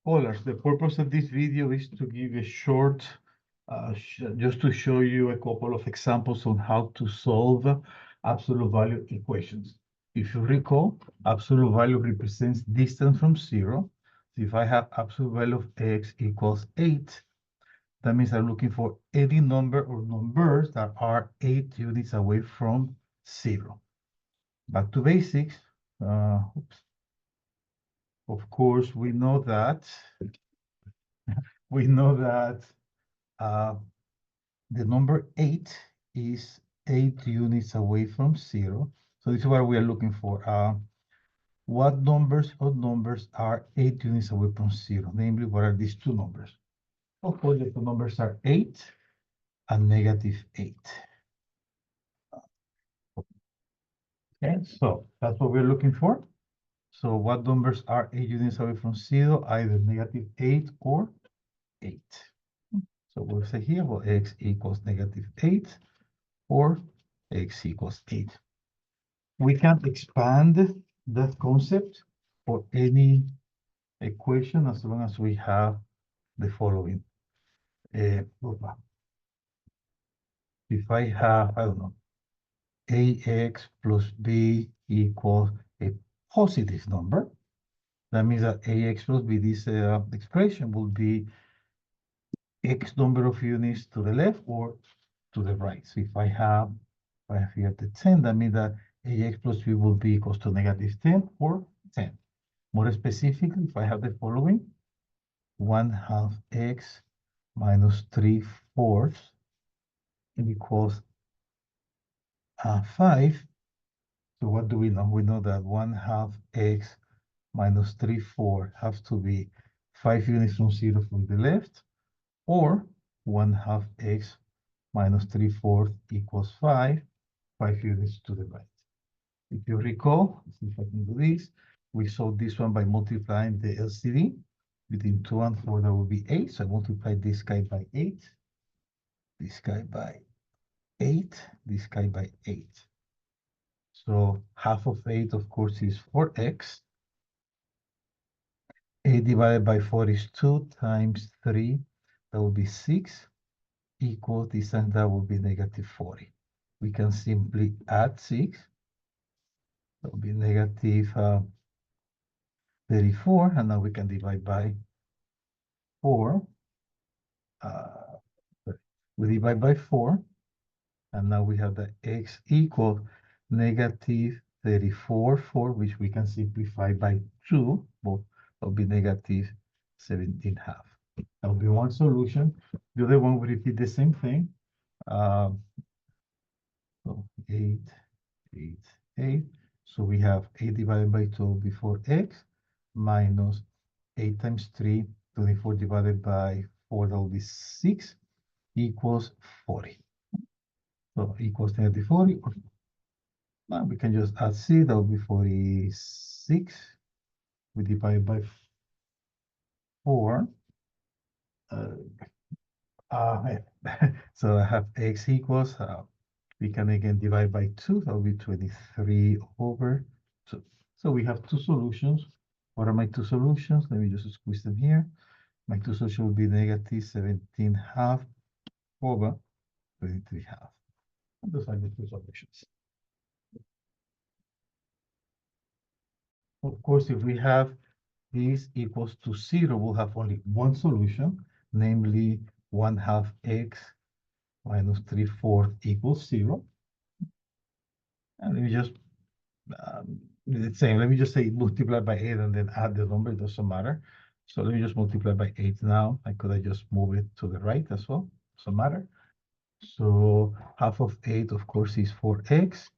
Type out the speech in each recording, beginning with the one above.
Scholars, the purpose of this video is to give a short, just to show you a couple of examples on how to solve absolute value equations. If you recall, absolute value represents distance from zero. So if I have absolute value of x equals 8, that means I'm looking for any number or numbers that are 8 units away from zero. Back to basics. Oops. Of course, we know that the number 8 is 8 units away from 0. So this is what we are looking for. What numbers or numbers are 8 units away from 0? Namely, what are these two numbers? Of course, the two numbers are 8 and -8. Okay, so that's what we're looking for. So what numbers are 8 units away from 0? Either -8 or 8. So we'll say here, well, x equals -8 or x equals 8. We can expand that concept for any equation as long as we have the following. If I have, I don't know, ax plus b equals a positive number, that means that ax plus b, this expression will be x number of units to the left or to the right. So if I have here the 10, that means that ax plus b will be equals to -10 or 10. More specifically, if I have the following, 1/2 x minus 3/4 equals 5. So what do we know? We know that 1/2 x minus 3/4 has to be 5 units from 0 from the left, or 1/2 x minus 3/4 equals 5 units to the right. If you recall, let's see if I can do this. We solved this one by multiplying the LCD. Between 2 and 4, that would be 8. So I multiply this guy by 8, this guy by 8, this guy by 8. So half of 8, of course, is 4x. 8 divided by 4 is 2 times 3. That will be 6 equals this, and that will be -40. We can simply add 6. That will be -34. And now we can divide by 4. We divide by 4. And now we have that x equals -34/4, which we can simplify by 2. Well, that will be -17/2. That will be one solution. The other one will repeat the same thing. So 8, 8, 8. So we have 8 divided by 2 will be 4x minus 8 times 3, 24 divided by 4, that will be 6, equals 40. So equals -40, or now we can just add 6, that will be 46. We divide by 4. So I have x equals, we can again divide by 2, that will be 23/2. So we have two solutions. What are my two solutions? Let me just squeeze them here. My two solutions will be -17/2 over 23/2. And those are the two solutions. Of course, if we have this equals to 0, we'll have only one solution, namely 1/2 x minus 3/4 equals 0. And let me just, the same, let me just say multiply by 8 and then add the number, it doesn't matter. So let me just multiply by 8 now. I could just move it to the right as well, doesn't matter. So half of 8, of course, is 4x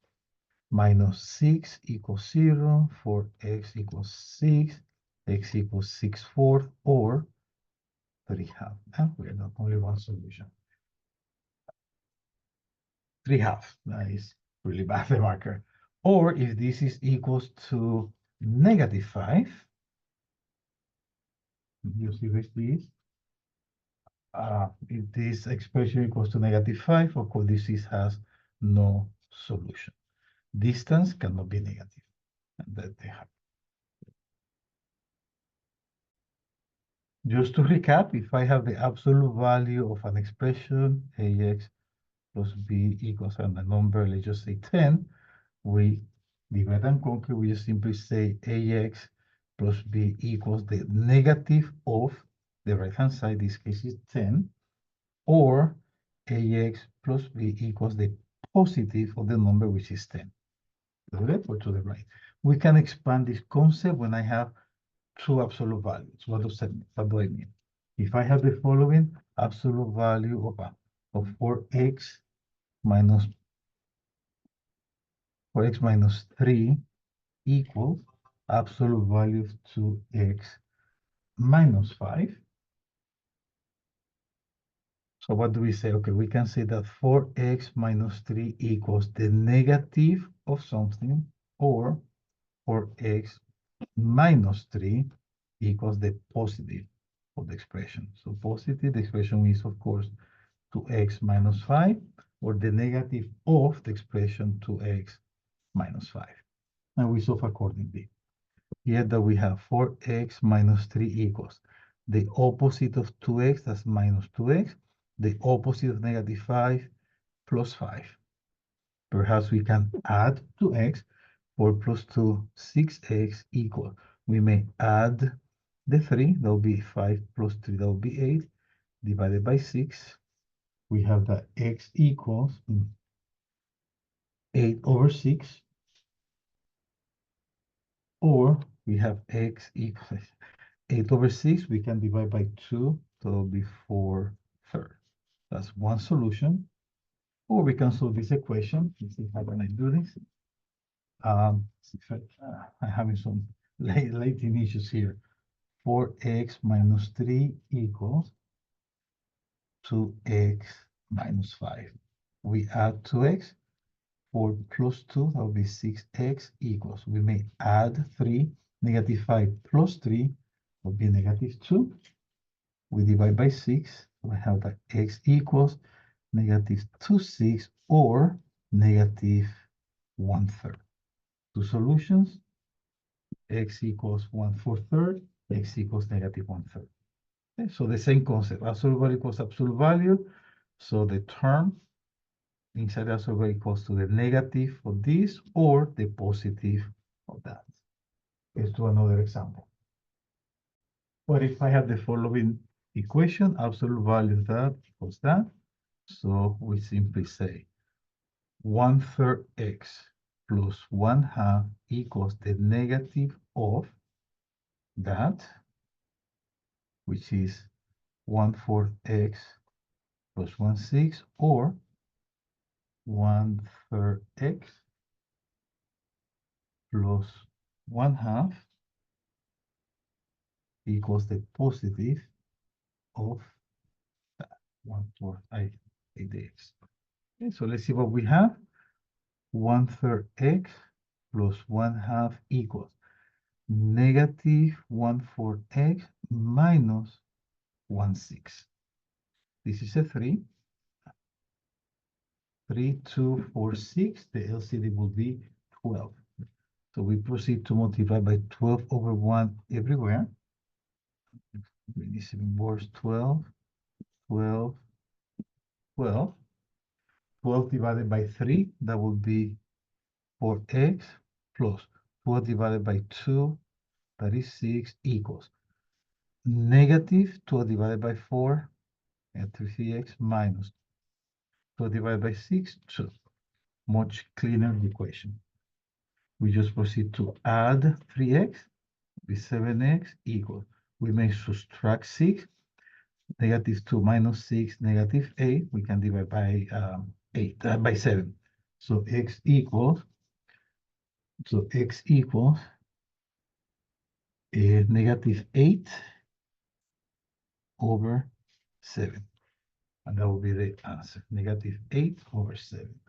minus 6 equals 0, 4x equals 6, x equals 6/4, or 3/2. And we have only one solution. 3/2, that is really bad, the marker. Or if this is equals to -5, you see this, please. If this expression equals to -5, of course, this has no solution. Distance cannot be negative. And that they have. Just to recap, if I have the absolute value of an expression, ax plus b equals a number, let's just say 10, we divide and conquer, we just simply say ax plus b equals the negative of the right-hand side, this case is 10, or ax plus b equals the positive of the number, which is 10. To the left or to the right. We can expand this concept when I have two absolute values. What does that mean? What do I mean? If I have the following absolute value of 4x minus 3 equals absolute value of 2x minus 5. So what do we say? Okay, we can say that 4x minus 3 equals the negative of something, or 4x minus 3 equals the positive of the expression. So positive, the expression is, of course, 2x minus 5, or the negative of the expression 2x minus 5. And we solve accordingly. Here that we have 4x minus 3 equals the opposite of 2x, that's minus 2x, the opposite of negative 5 plus 5. Perhaps we can add 2x. 4 plus 2, 6x equal. We may add the 3, that will be 5 plus 3, that will be 8, divided by 6. We have that x equals 8 over 6, or we have x equals 8 over 6, we can divide by 2, so that will be 4/3. That's one solution. Or we can solve this equation. Let's see how can I do this. I'm having some lighting issues here. 4x minus 3 equals 2x minus 5. We add 2x, 4 plus 2, that will be 6x equals. We may add 3, negative 5 plus 3 will be negative 2. We divide by 6, we have that x equals negative 2/6 or negative 1/3. Two solutions, x equals 1/4, x equals negative 1/3. Okay, so the same concept, absolute value equals absolute value. So the term inside the absolute value equals to the negative of this or the positive of that. Let's do another example. What if I have the following equation, absolute value of that equals that? So we simply say 1/3 x plus 1/2 equals the negative of that, which is 1/4 x plus 1/6, or 1/3 x plus 1/2 equals the positive of that 1/4 x. Okay, so let's see what we have. 1/3 x plus 1/2 equals negative 1/4 x minus 1/6. This is a 3. 3, 2, 4, 6. The LCD will be 12. So we proceed to multiply by 12 over 1 everywhere. This is even worse. 12, 12, 12. 12 divided by 3, that will be 4x, plus 12 divided by 2, that is 6, equals negative 12 divided by 4, and 3x minus 12 divided by 6, 2. Much cleaner equation. We just proceed to add 3x with 7x equals. We may subtract 6, negative 2 minus 6, negative 8. We can divide by 7. So x equals negative 8 over 7. And that will be the answer, negative 8 over 7.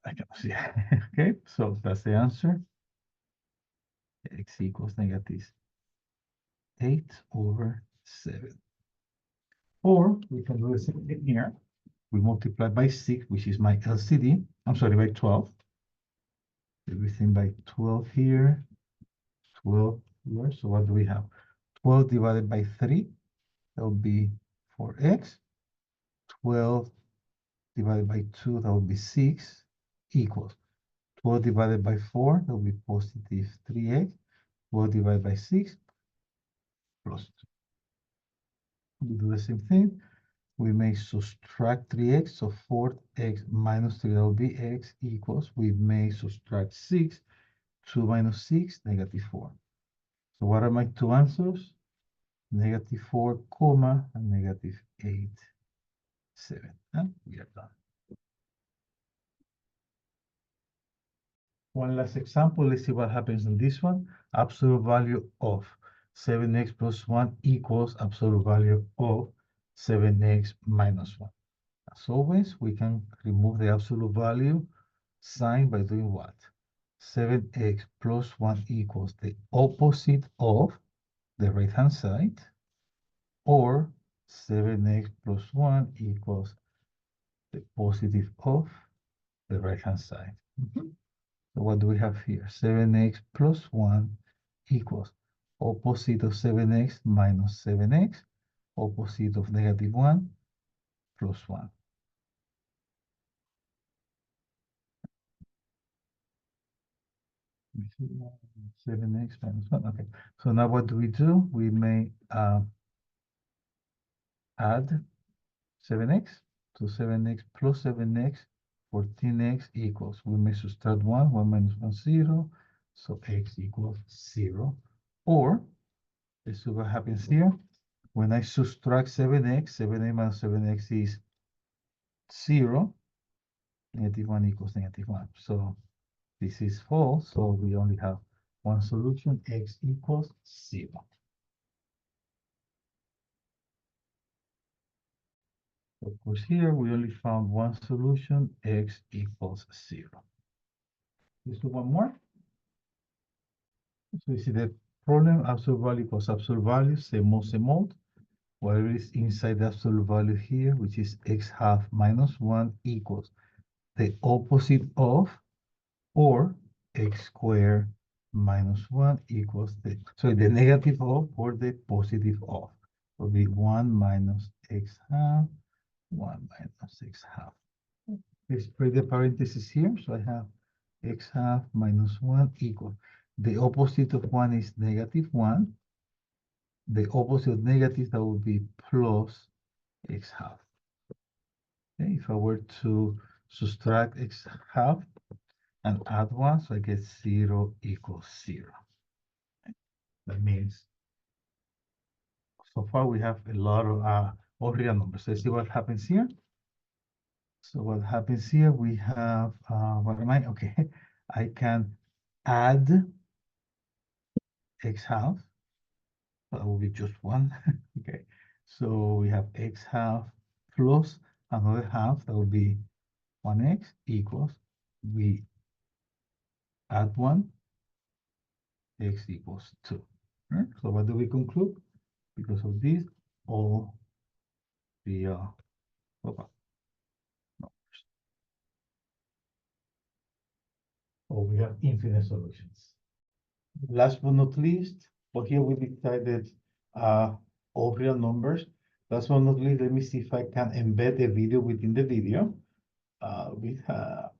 I cannot see. Okay, so that's the answer. X equals negative 8 over 7. Or we can do the same thing here. We multiply by 6, which is my LCD. I'm sorry, by 12. Everything by 12 here, 12 here. So what do we have? 12 divided by 3, that would be 4x. 12 divided by 2, that would be 6, equals 12 divided by 4, that would be positive 3x. 12 divided by 6, plus 2. We do the same thing. We may subtract 3x, so 4x minus 3, that will be x, equals, we may subtract 6, 2 minus 6, negative 4. So what are my two answers? Negative 4, comma, and negative 8, 7. And we are done. One last example, let's see what happens in this one. Absolute value of 7x plus 1 equals absolute value of 7x minus 1. As always, we can remove the absolute value sign by doing what? 7x plus 1 equals the opposite of the right-hand side, or 7x plus 1 equals the positive of the right-hand side. So what do we have here? 7x plus 1 equals opposite of 7x minus 7x, opposite of negative 1 plus 1. 7x minus 1. Okay. So now what do? We may add 7x to 7x plus 7x, 14x equals. We may subtract 1, 1 minus 1, 0. So x equals 0. Or, let's see what happens here. When I subtract 7x, 7x minus 7x is 0. Negative 1 equals negative 1. So this is false. So we only have one solution, x equals 0. Of course, here we only found one solution, x equals 0. Let's do one more. So you see the problem, absolute value equals absolute value, same mode. Whatever is inside the absolute value here, which is x half minus 1 equals the opposite of, or x squared minus 1 equals the negative of or the positive of. Will be 1 minus x half, 1 minus x half. Let's spread the parentheses here. So I have x half minus 1 equals. The opposite of 1 is negative 1. The opposite of negative, that would be plus x half. Okay, if I were to subtract x half and add 1, so I get 0 equals 0. Okay. That means so far we have a lot of real numbers. Let's see what happens here. So what happens here, we have, what am I? Okay, I can add x half. That will be just 1. Okay, so we have x half plus another half, that will be 1x equals, we add 1, x equals 2. Right? So what do we conclude? Because of this, all the numbers. Oh, we have infinite solutions. Last but not least, but here we decided all real numbers. Last but not least, let me see if I can embed a video within the video. We have,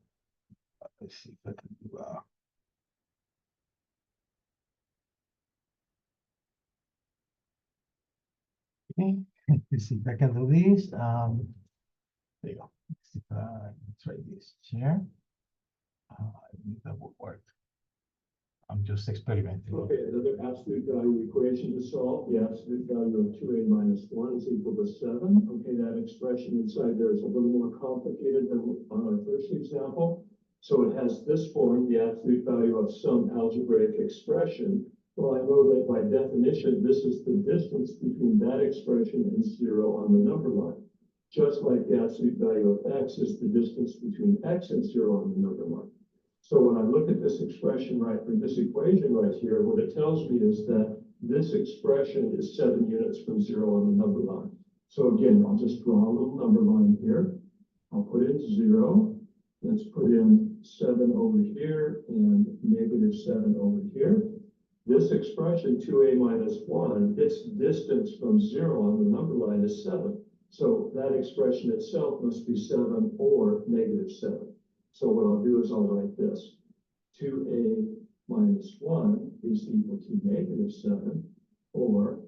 let's see if I can do okay. Let's see if I can do this. There you go. Let's see if I can try this chair. I think that will work. I'm just experimenting. Okay, another absolute value equation to solve. The absolute value of 2a minus 1 is equal to 7. Okay, that expression inside there is a little more complicated than on our first example. So it has this form, the absolute value of some algebraic expression. Well, I know that by definition, this is the distance between that expression and 0 on the number line. Just like the absolute value of x is the distance between x and 0 on the number line. So when I look at this expression right, or this equation right here, what it tells me is that this expression is 7 units from 0 on the number line. So again, I'll just draw a little number line here. I'll put in 0. Let's put in 7 over here and negative 7 over here. This expression, 2a minus 1, its distance from 0 on the number line is 7. So that expression itself must be 7 or negative 7. So what I'll do is I'll write this. 2a minus 1 is equal to negative 7, or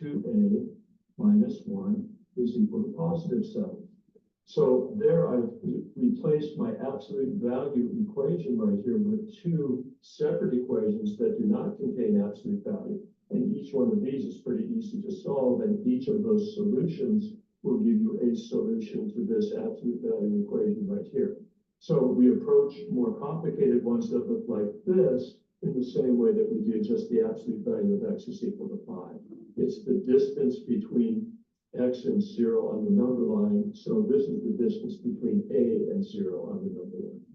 2a minus 1 is equal to positive 7. So there I've replaced my absolute value equation right here with two separate equations that do not contain absolute value. And each one of these is pretty easy to solve, and each of those solutions will give you a solution to this absolute value equation right here. So we approach more complicated ones that look like this in the same way that we do just the absolute value of x is equal to 5. It's the distance between x and 0 on the number line. So this is the distance between a and 0 on the number line.